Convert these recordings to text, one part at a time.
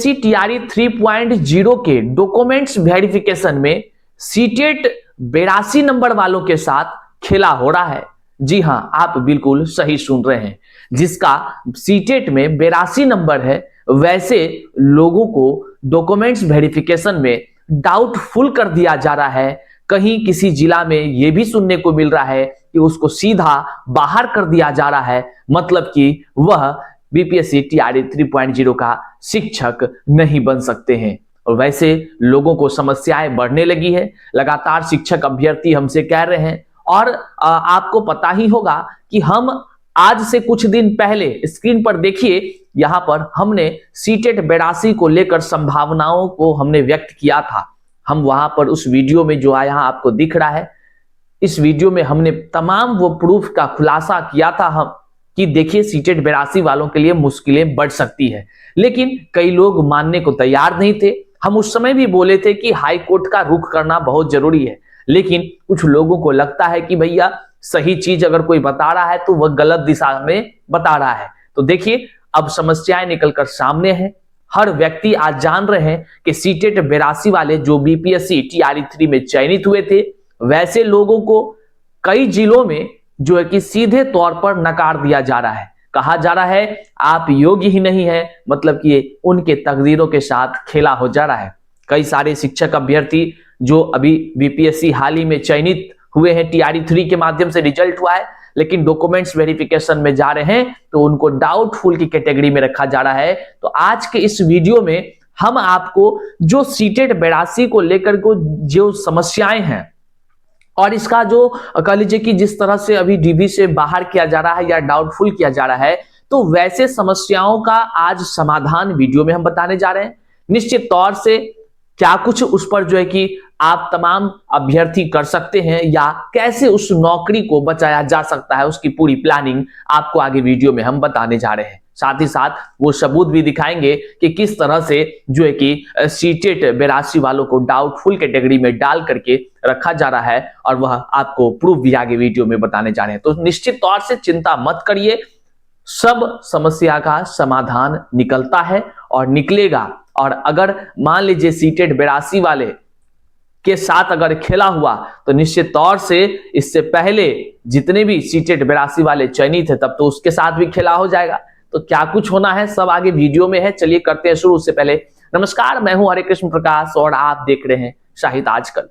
BPSC TRE 3.0 के documents verification में CTET 82 number वालों के साथ खेला हो रहा है। जी हां, आप बिल्कुल सही सुन रहे हैं। जिसका सीटेट में 82 नंबर है, वैसे लोगों को डॉक्यूमेंट्स वेरिफिकेशन में डाउटफुल कर दिया जा रहा है। कहीं किसी जिला में यह भी सुनने को मिल रहा है कि उसको सीधा बाहर कर दिया जा रहा है, मतलब कि वह बीपीएससी टीआरई 3.0 का शिक्षक नहीं बन सकते हैं। और वैसे लोगों को समस्याएं बढ़ने लगी है। लगातार शिक्षक अभ्यर्थी हमसे कह रहे हैं, और आपको पता ही होगा कि हम आज से कुछ दिन पहले स्क्रीन पर देखिए, यहां पर हमने सीटेट 82 को लेकर संभावनाओं को हमने व्यक्त किया था। हम वहां पर उस वीडियो में जो यहां आपको दिख रहा है, इस वीडियो में हमने तमाम वो प्रूफ का खुलासा किया था हम कि देखिए सीटेट 82 वालों के लिए मुश्किलें बढ़ सकती है। लेकिन कई लोग मानने को तैयार नहीं थे। हम उस समय भी बोले थे कि हाई कोर्ट का रुख करना बहुत जरूरी है, लेकिन कुछ लोगों को लगता है कि भैया सही चीज अगर कोई बता रहा है तो वह गलत दिशा में बता रहा है। तो देखिए अब समस्याएं निकलकर सामने है। हर व्यक्ति आज जान रहे हैं कि सीटेट 82 वाले जो बीपीएससी टीआरई 3 में चयनित हुए थे, वैसे लोगों को कई जिलों में जो है कि सीधे तौर पर नकार दिया जा रहा है। कहा जा रहा है आप योग्य ही नहीं है, मतलब कि उनके तकदीरों के साथ खेला हो जा रहा है। कई सारे शिक्षक अभ्यर्थी जो अभी बीपीएससी हाल ही में चयनित हुए हैं, टीआरई 3 के माध्यम से रिजल्ट हुआ है, लेकिन डॉक्यूमेंट्स वेरिफिकेशन में जा रहे हैं तो उनको डाउटफुल की कैटेगरी में रखा जा रहा है। तो आज के इस वीडियो में हम आपको जो सीटेट 82 को लेकर को जो समस्याएं हैं और इसका जो कह लीजिए कि जिस तरह से अभी डीबी से बाहर किया जा रहा है या डाउटफुल किया जा रहा है, तो वैसे समस्याओं का आज समाधान वीडियो में हम बताने जा रहे हैं। निश्चित तौर से क्या कुछ उस पर जो है कि आप तमाम अभ्यर्थी कर सकते हैं या कैसे उस नौकरी को बचाया जा सकता है, उसकी पूरी प्लानिंग आपको आगे वीडियो में हम बताने जा रहे हैं। साथ ही साथ वो सबूत भी दिखाएंगे कि किस तरह से जो है कि सीटेट 82 वालों को डाउटफुल कैटेगरी में डाल करके रखा जा रहा है, और वह आपको प्रूफ भी आगे वीडियो में बताने जा रहे हैं। तो निश्चित तौर से चिंता मत करिए, सब समस्या का समाधान निकलता है और निकलेगा। और अगर मान लीजिए सीटेट 82 वाले के साथ अगर खेला हुआ तो निश्चित तौर से इससे पहले जितने भी सीटेट 82 वाले चयनित थे तब तो उसके साथ भी खेला हो जाएगा। तो क्या कुछ होना है सब आगे वीडियो में है। चलिए करते हैं शुरू। उससे पहले नमस्कार, मैं हूं हरे कृष्ण प्रकाश और आप देख रहे हैं साहित्य आजकल।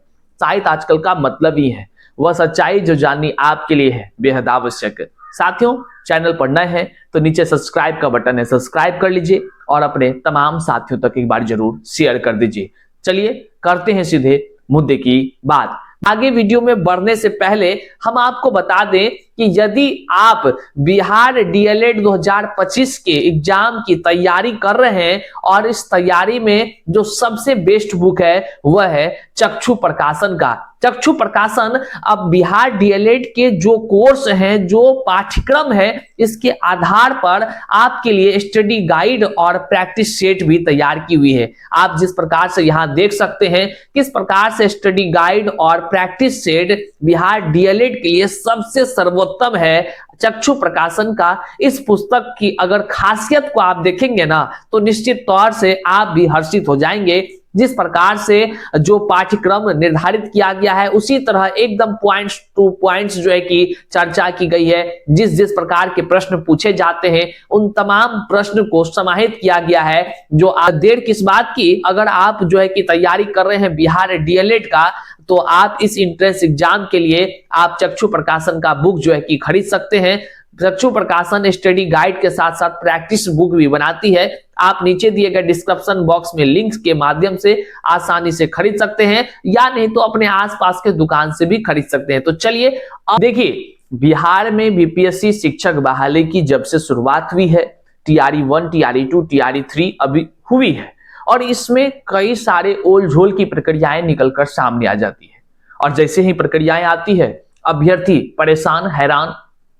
साहित्य आजकल का मतलब ही है वह सच्चाई जो जाननी आपके लिए है बेहद आवश्यक। साथियों, चैनल पर नए हैं तो नीचे सब्सक्राइब का बटन है, सब्सक्राइब कर लीजिए और अपने तमाम साथियों तक एक बार जरूर शेयर कर दीजिए। चलिए करते हैं सीधे मुद्दे की बात। आगे वीडियो में बढ़ने से पहले हम आपको बता दें कि यदि आप बिहार डीएलएड 2025 के एग्जाम की तैयारी कर रहे हैं और इस तैयारी में जो सबसे बेस्ट बुक है वह है चक्षु प्रकाशन का। चक्षु प्रकाशन अब बिहार डीएलएड के जो कोर्स हैं, जो पाठ्यक्रम है, इसके आधार पर आपके लिए स्टडी गाइड और प्रैक्टिस सेट भी तैयार की हुई है। आप जिस प्रकार से यहां देख सकते हैं किस प्रकार से स्टडी गाइड और प्रैक्टिस सेट बिहार डीएलएड के लिए सबसे सर्वोत्तम है चक्षु प्रकाशन का। इस पुस्तक की अगर खासियत को आप देखेंगे ना तो निश्चित तौर से आप भी हर्षित हो जाएंगे। जिस प्रकार से जो पाठ्यक्रम निर्धारित किया गया है उसी तरह एकदम पॉइंट्स टू पॉइंट्स जो है कि चर्चा की गई है। जिस जिस प्रकार के प्रश्न पूछे जाते हैं उन तमाम प्रश्न को समाहित किया गया है। जो देर किस बात की, अगर आप जो है कि तैयारी कर रहे हैं बिहार डीएलएड का तो आप इस एंट्रेंस एग्जाम के लिए आप चक्षु प्रकाशन का बुक जो है कि खरीद सकते हैं। चक्षु प्रकाशन स्टडी गाइड के साथ साथ प्रैक्टिस बुक भी बनाती है। आप नीचे दिए गए डिस्क्रिप्शन बॉक्स में लिंक्स के माध्यम से आसानी से खरीद सकते हैं या नहीं तो अपने आसपास के दुकान से भी खरीद सकते हैं। तो चलिए अब देखिए, बिहार में बीपीएससी शिक्षक बहाली की जब से शुरुआत हुई है, टीआरई 1, टीआरई 2, टीआरई 3 अभी हुई है और इसमें कई सारे ओल झोल की प्रक्रियाएं निकलकर सामने आ जाती है। और जैसे ही प्रक्रियाएं आती है अभ्यर्थी परेशान, हैरान,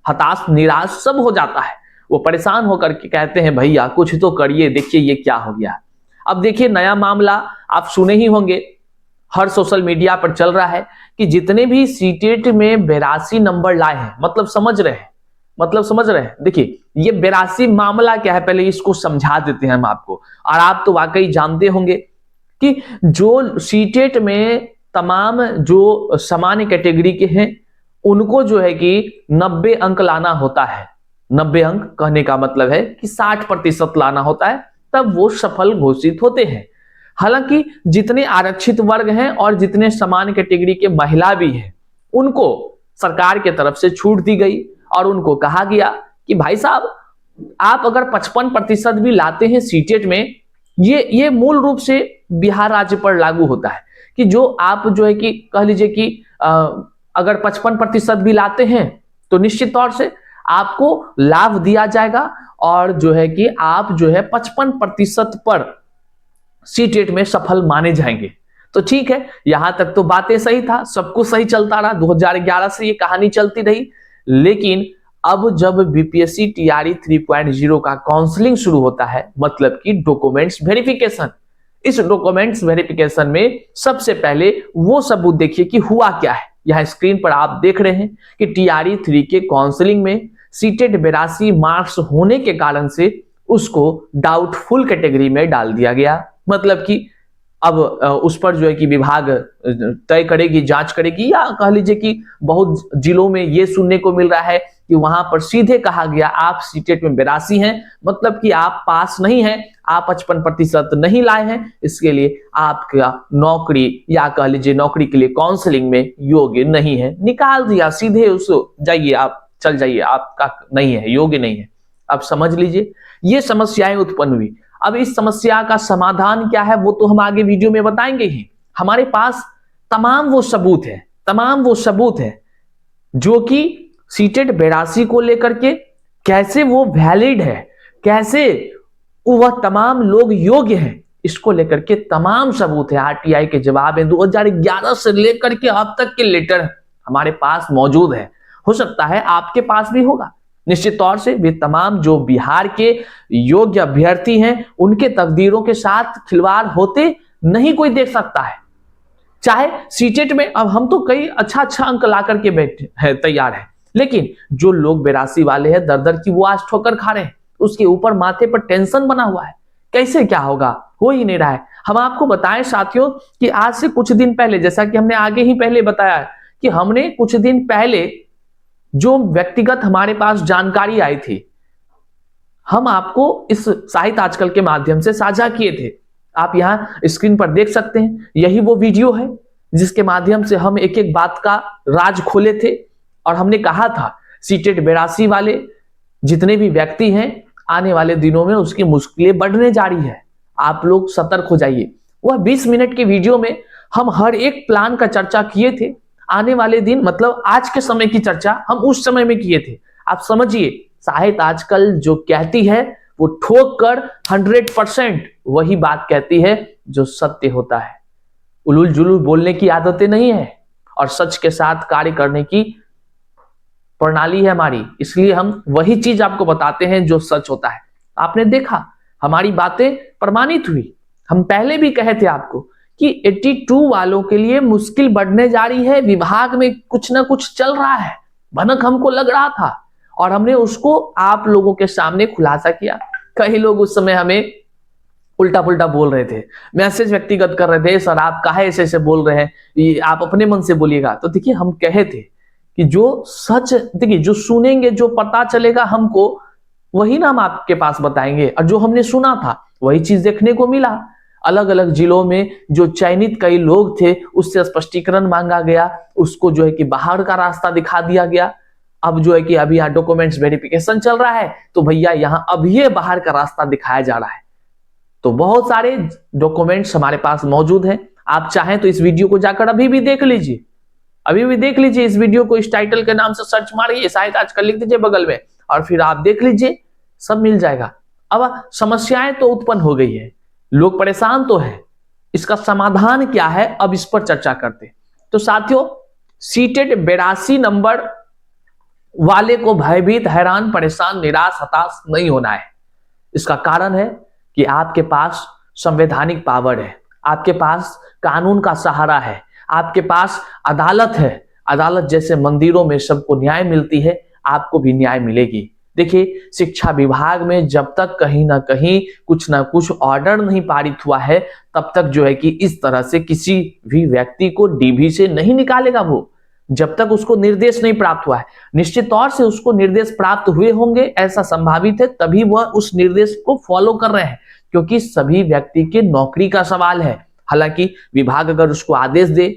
हताश, निराश सब हो जाता है। वो परेशान होकर के कहते हैं भैया कुछ तो करिए, देखिए ये क्या हो गया। अब देखिए नया मामला आप सुने ही होंगे, हर सोशल मीडिया पर चल रहा है कि जितने भी सीटेट में 82 नंबर लाए हैं, मतलब समझ रहे हैं मतलब समझ रहे हैं? देखिए ये 82 मामला क्या है, पहले इसको समझा देते हैं हम आपको। और आप तो वाकई जानते होंगे कि जो सीटेट में तमाम जो सामान्य कैटेगरी के हैं उनको जो है कि 90 अंक लाना होता है। 90 अंक कहने का मतलब है कि 60% लाना होता है, तब वो सफल घोषित होते हैं। हालांकि जितने आरक्षित वर्ग हैं और जितने सामान्य कैटेगरी के महिला भी हैं उनको सरकार की तरफ से छूट दी गई और उनको कहा गया कि भाई साहब आप अगर 55% भी लाते हैं सीटेट में, ये मूल रूप से बिहार राज्य पर लागू होता है कि जो आप जो है कि कह लीजिए कि अगर 55% भी लाते हैं तो निश्चित तौर से आपको लाभ दिया जाएगा और जो है कि आप जो है 55% पर सीटेट में सफल माने जाएंगे। तो ठीक है, यहां तक तो बातें सही था, सब कुछ सही चलता रहा, 2011 से ये कहानी चलती रही। लेकिन अब जब बीपीएससी टीआरई 3.0 का काउंसलिंग शुरू होता है, मतलब कि डॉक्यूमेंट्स वेरिफिकेशन, इस डॉक्यूमेंट्स वेरिफिकेशन में सबसे पहले वो सबूत देखिए कि हुआ क्या है। यहां स्क्रीन पर आप देख रहे हैं कि टीआरई 3 के काउंसलिंग में सीटेट 82 मार्क्स होने के कारण से उसको डाउटफुल कैटेगरी में डाल दिया गया। मतलब कि अब उस पर जो है कि विभाग तय करेगी, जांच करेगी, या कह लीजिए कि बहुत जिलों में ये सुनने को मिल रहा है कि वहां पर सीधे कहा गया आप सीटेट में 82 हैं, मतलब कि आप पास नहीं हैं, आप 55% नहीं लाए हैं, इसके लिए आपका नौकरी या कह लीजिए नौकरी के लिए काउंसलिंग में योग्य नहीं है। निकाल दिया सीधे, उसको जाइए आप चल जाइए, आपका नहीं है, योग्य नहीं है। अब समझ लीजिए ये समस्याएं उत्पन्न हुई। अब इस समस्या का समाधान क्या है वो तो हम आगे वीडियो में बताएंगे ही। हमारे पास तमाम वो सबूत है जो कि सीटेट 82 को लेकर के कैसे वो वैलिड है, कैसे वह तमाम लोग योग्य हैं, इसको लेकर के तमाम सबूत है। आरटीआई के जवाब है, 2011 से लेकर के अब तक के लेटर हमारे पास मौजूद है। हो सकता है आपके पास भी होगा। निश्चित तौर से वे तमाम जो बिहार के योग्य अभ्यर्थी हैं उनके तकदीरों के साथ खिलवाड़ होते नहीं कोई देख सकता है। चाहे सीटेट में अब हम तो कई अच्छा अंक ला करके बैठे हैं, तैयार है, लेकिन जो लोग 82 वाले हैं दर की वो आज ठोकर खा रहे हैं, उसके ऊपर माथे पर टेंशन बना हुआ है, कैसे क्या होगा, हो ही नहीं रहा है। हम आपको बताएं साथियों कि आज से कुछ दिन पहले, जैसा कि हमने आगे ही पहले बताया कि हमने कुछ दिन पहले जो व्यक्तिगत हमारे पास जानकारी आई थी हम आपको इस साहित्य आजकल के माध्यम से साझा किए थे। आप यहां स्क्रीन पर देख सकते हैं, यही वो वीडियो है जिसके माध्यम से हम एक एक बात का राज खोले थे और हमने कहा था सीटेट 82 वाले जितने भी व्यक्ति हैं आने वाले दिनों में उसकी मुश्किलें बढ़ने जा रही है, आप लोग सतर्क हो जाइए। वह 20 मिनट के वीडियो में हम हर एक प्लान का चर्चा किए थे। आने वाले दिन मतलब आज के समय की चर्चा हम उस समय में किए थे। आप समझिए साहित्य आजकल जो कहती है वो ठोक कर 100% वही बात कहती है जो सत्य होता है। उलूल जुलूल बोलने की आदतें नहीं है और सच के साथ कार्य करने की प्रणाली है हमारी, इसलिए हम वही चीज आपको बताते हैं जो सच होता है। आपने देखा हमारी बातें प्रमाणित हुई। हम पहले भी कहे थे आपको कि 82 वालों के लिए मुश्किल बढ़ने जा रही है, विभाग में कुछ ना कुछ चल रहा है, भनक हमको लग रहा था और हमने उसको आप लोगों के सामने खुलासा किया। कई लोग उस समय हमें उल्टा पुल्टा बोल रहे थे, मैसेज व्यक्तिगत कर रहे थे, सर आप काहे ऐसे बोल रहे हैं, ये आप अपने मन से बोलिएगा। तो देखिए हम कहे थे कि जो सच, देखिए जो सुनेंगे, जो पता चलेगा हमको, वही ना हम आपके पास बताएंगे। और जो हमने सुना था वही चीज देखने को मिला। अलग अलग जिलों में जो चयनित कई लोग थे उससे स्पष्टीकरण मांगा गया, उसको जो है कि बाहर का रास्ता दिखा दिया गया। अब जो है कि अभी यहाँ डॉक्यूमेंट्स वेरिफिकेशन चल रहा है तो भैया यहाँ अभी ये बाहर का रास्ता दिखाया जा रहा है। तो बहुत सारे डॉक्यूमेंट्स हमारे पास मौजूद हैं। आप चाहें तो इस वीडियो को जाकर अभी भी देख लीजिए, अभी भी देख लीजिए इस वीडियो को। इस टाइटल के नाम से सर्च मारिए, साहित्य आजकल लिख दीजिए बगल में और फिर आप देख लीजिए, सब मिल जाएगा। अब समस्याएं तो उत्पन्न हो गई है, लोग परेशान तो है, इसका समाधान क्या है अब इस पर चर्चा करते। तो साथियों सीटेट 82 नंबर वाले को भयभीत, हैरान, परेशान, निराश, हताश नहीं होना है। इसका कारण है कि आपके पास संवैधानिक पावर है, आपके पास कानून का सहारा है, आपके पास अदालत है। अदालत जैसे मंदिरों में सबको न्याय मिलती है, आपको भी न्याय मिलेगी। देखिए, शिक्षा विभाग में जब तक कहीं ना कहीं कुछ ना कुछ ऑर्डर नहीं पारित हुआ है, तब तक जो है कि इस तरह से किसी भी व्यक्ति को डीबी से नहीं निकालेगा वो, जब तक उसको निर्देश नहीं प्राप्त हुआ है। निश्चित तौर से उसको निर्देश प्राप्त हुए होंगे, ऐसा संभावित है, तभी वह उस निर्देश को फॉलो कर रहे हैं, क्योंकि सभी व्यक्ति के नौकरी का सवाल है। हालांकि विभाग अगर उसको आदेश दे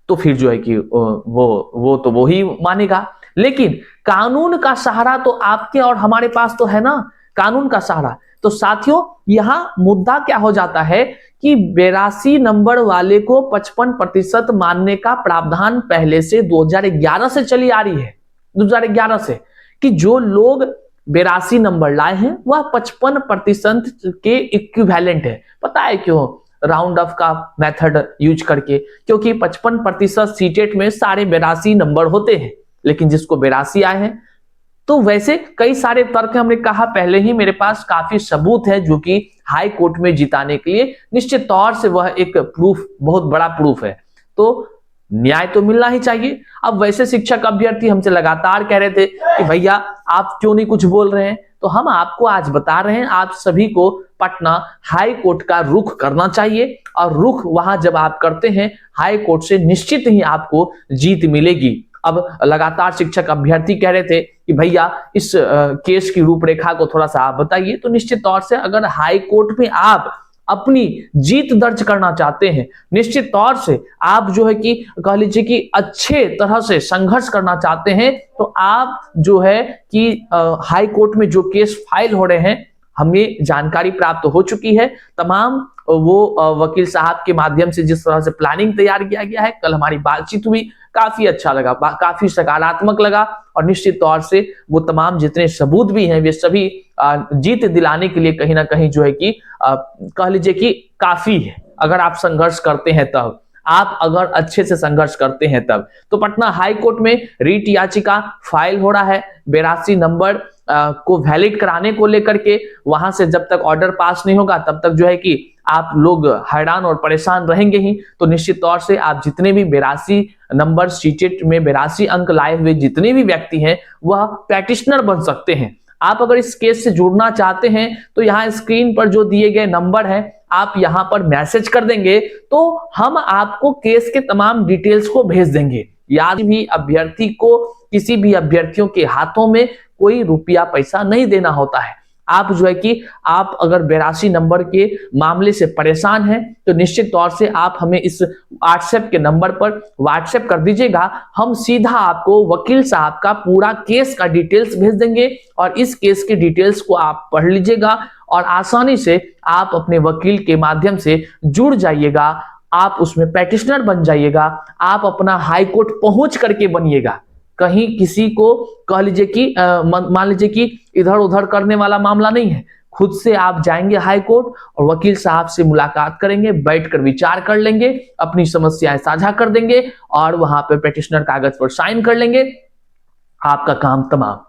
तो फिर जो है कि वो ही मानेगा, लेकिन कानून का सहारा तो आपके और हमारे पास तो है ना, कानून का सहारा। तो साथियों, यहां मुद्दा क्या हो जाता है कि 82 नंबर वाले को 55% मानने का प्रावधान पहले से 2011 से चली आ रही है, 2011 से, कि जो लोग 82 नंबर लाए हैं वह 55% के इक्विवेलेंट है। पता है क्यों? राउंड ऑफ का मेथड यूज करके, क्योंकि 55% सीटेट में सारे 82 नंबर होते हैं, लेकिन जिसको 82 आए हैं, तो वैसे कई सारे तर्क हमने कहा पहले ही, मेरे पास काफी सबूत है जो कि हाई कोर्ट में जिताने के लिए निश्चित तौर से वह एक प्रूफ, बहुत बड़ा प्रूफ है। तो न्याय तो मिलना ही चाहिए। अब वैसे शिक्षक अभ्यर्थी हमसे लगातार कह रहे थे कि भैया आप क्यों नहीं कुछ बोल रहे हैं, तो हम आपको आज बता रहे हैं, आप सभी को पटना हाई कोर्ट का रुख करना चाहिए, और रुख वहां जब आप करते हैं हाई कोर्ट से, निश्चित ही आपको जीत मिलेगी। अब लगातार शिक्षक अभ्यर्थी कह रहे थे कि भैया इस केस की रूपरेखा को थोड़ा सा आप बताइए, तो निश्चित तौर से अगर हाई कोर्ट में आप अपनी जीत दर्ज करना चाहते हैं, निश्चित तौर से आप जो है कि कह लीजिए कि अच्छे तरह से संघर्ष करना चाहते हैं, तो आप जो है कि हाई कोर्ट में जो केस फाइल हो रहे हैं, हमें जानकारी प्राप्त हो चुकी है। तमाम वो वकील साहब के माध्यम से जिस तरह से प्लानिंग तैयार किया गया है, कल हमारी बातचीत हुई, काफी अच्छा लगा, काफी सकारात्मक लगा, और निश्चित तौर से वो तमाम जितने सबूत भी हैं वे सभी जीत दिलाने के लिए कहीं ना कहीं जो है कि कह लीजिए कि काफी है। अगर आप संघर्ष करते हैं तब, आप अगर अच्छे से संघर्ष करते हैं तब। तो पटना हाई कोर्ट में रीट याचिका फाइल हो रहा है 82 नंबर को वैलिड कराने को लेकर के। वहां से जब तक ऑर्डर पास नहीं होगा तब तक जो है कि आप लोग हैरान और परेशान रहेंगे ही। तो निश्चित तौर से आप जितने भी 82 नंबर सीटेट में 82 अंक लाए हुए जितने भी व्यक्ति हैं, वह पैटिशनर बन सकते हैं। आप अगर इस केस से जुड़ना चाहते हैं तो यहाँ स्क्रीन पर जो दिए गए नंबर है, आप यहाँ पर मैसेज कर देंगे तो हम आपको केस के तमाम डिटेल्स को भेज देंगे। याद भी अभ्यर्थी को किसी भी अभ्यर्थियों के हाथों में कोई रुपया पैसा नहीं देना होता है। आप जो है कि आप अगर 82 नंबर के मामले से परेशान हैं तो निश्चित तौर से आप हमें इस व्हाट्सएप के नंबर पर व्हाट्सएप कर दीजिएगा। हम सीधा आपको वकील साहब का पूरा केस का डिटेल्स भेज देंगे और इस केस के डिटेल्स को आप पढ़ लीजिएगा और आसानी से आप अपने वकील के माध्यम से जुड़ जाइएगा। आप उसमें पैटिशनर बन जाइएगा। आप अपना हाई कोर्ट पहुंच करके बनिएगा। कहीं किसी को कह लीजिए कि मान लीजिए कि इधर उधर करने वाला मामला नहीं है। खुद से आप जाएंगे हाई कोर्ट और वकील साहब से मुलाकात करेंगे, बैठकर विचार कर लेंगे, अपनी समस्याएं साझा कर देंगे और वहां पे पेटिशनर कागज पर साइन कर लेंगे। आपका काम तमाम।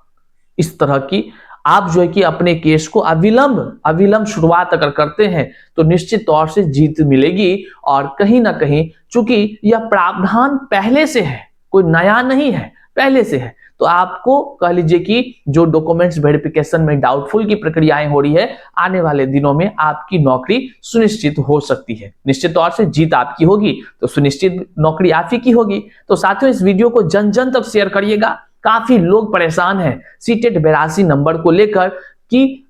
इस तरह की आप जो है कि अपने केस को अविलंब शुरुआत अगर करते हैं तो निश्चित तौर से जीत मिलेगी। और कहीं ना कहीं चूंकि यह प्रावधान पहले से है, कोई नया नहीं है, पहले से है, तो आपको कह लीजिए कि जो डॉक्यूमेंट्स वेरिफिकेशन में डाउटफुल की प्रक्रियाएं हो रही है, आने वाले दिनों में आपकी नौकरी सुनिश्चित हो सकती है। निश्चित तौर से जीत आपकी होगी तो सुनिश्चित नौकरी आप ही की होगी। तो साथियों, इस वीडियो को जन जन तक शेयर करिएगा। काफी लोग परेशान हैं सीटेट 82 नंबर को लेकर कि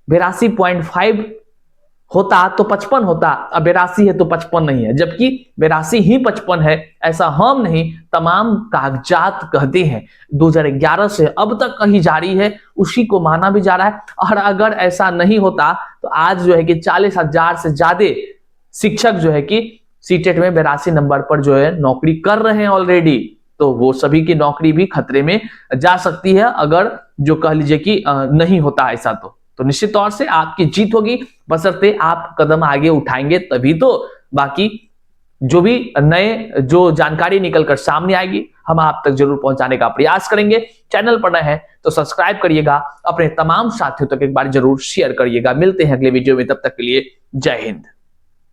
82.5 होता तो 55 होता, अब 82 है तो 55 नहीं है, जबकि 82 ही 55 है, ऐसा हम नहीं, तमाम कागजात कहते हैं। 2011 से अब तक कहीं जारी है, उसी को माना भी जा रहा है। और अगर ऐसा नहीं होता तो आज जो है कि 40,000 से ज्यादा शिक्षक जो है कि सीटेट में 82 नंबर पर जो है नौकरी कर रहे हैं ऑलरेडी। तो वो सभी की नौकरी भी खतरे में जा सकती है अगर जो कह लीजिए कि नहीं होता ऐसा। तो निश्चित तौर से आपकी जीत होगी, बशर्ते आप कदम आगे उठाएंगे तभी तो। बाकी जो भी नए जो जानकारी निकलकर सामने आएगी हम आप तक जरूर पहुंचाने का प्रयास करेंगे। चैनल पर नए हैं तो सब्सक्राइब करिएगा, अपने तमाम साथियों तक एक बार जरूर शेयर करिएगा। मिलते हैं अगले वीडियो में, तब तक के लिए जय हिंद।